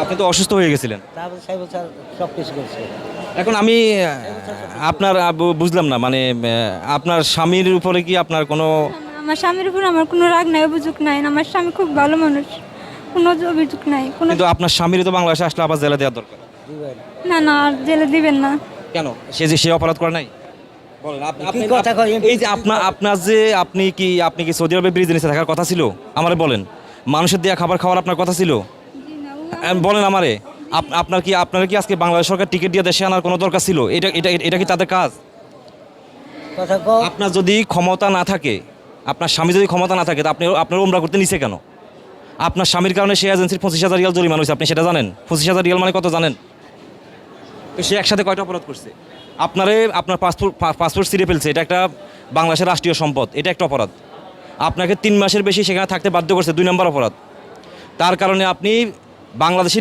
আপনি তো অসুস্থ হয়ে গেছিলেন। তারপর 6 বছর সব কিছু করছে। এখন আমি আপনার বুঝলাম না মানে আপনার স্বামীর উপরে কি আপনার কোনো আমার স্বামীর উপর আমার কোনো রাগ নাই, অভিযোগ নাই। আমার স্বামী খুব ভালো মানুষ, কোনো অভিযোগ নাই কোনো। কিন্তু আপনার স্বামীর তো বাংলাদেশে আসলে আবার জেলে দেওয়ার দরকার। দিবেন। না না, আর জেলে দিবেন না। কেন সে অপরাধ করে নাই? বলেন কি কথা কয়? এই যে আপনার যে আপনি কি সৌদি আরবে বিজনেসে থাকার কথা ছিল? আমারে বলেন, মানুষের দেয়া খাবার খাওয়ার আপনার কথা ছিল? জি না, বলেন আমারে, আপনার কি আজকে বাংলাদেশ সরকার টিকিট দিয়ে দেশে আনার কোনো দরকার ছিল? এটা কি তাদের কাজ? কথা কও। আপনার যদি ক্ষমতা না থাকে, আপনার স্বামী যদি ক্ষমতা না থাকে, তা আপনার উমরা করতে নিছে কেন? আপনার স্বামীর কারণে সে এজেন্সির 25,000 রিয়াল জরিমানা হয়েছে, আপনি সেটা জানেন? 25,000 রিয়াল মানে কত জানেন? তো সে একসাথে কয়টা অপরাধ করছে? আপনার পাসপোর্ট ছিঁড়ে ফেলছে, এটা একটা বাংলাদেশের রাষ্ট্রীয় সম্পদ, এটা একটা অপরাধ। আপনাকে 3 মাসের বেশি সেখানে থাকতে বাধ্য করছে, 2 নম্বর অপরাধ। তার কারণে আপনি বাংলাদেশি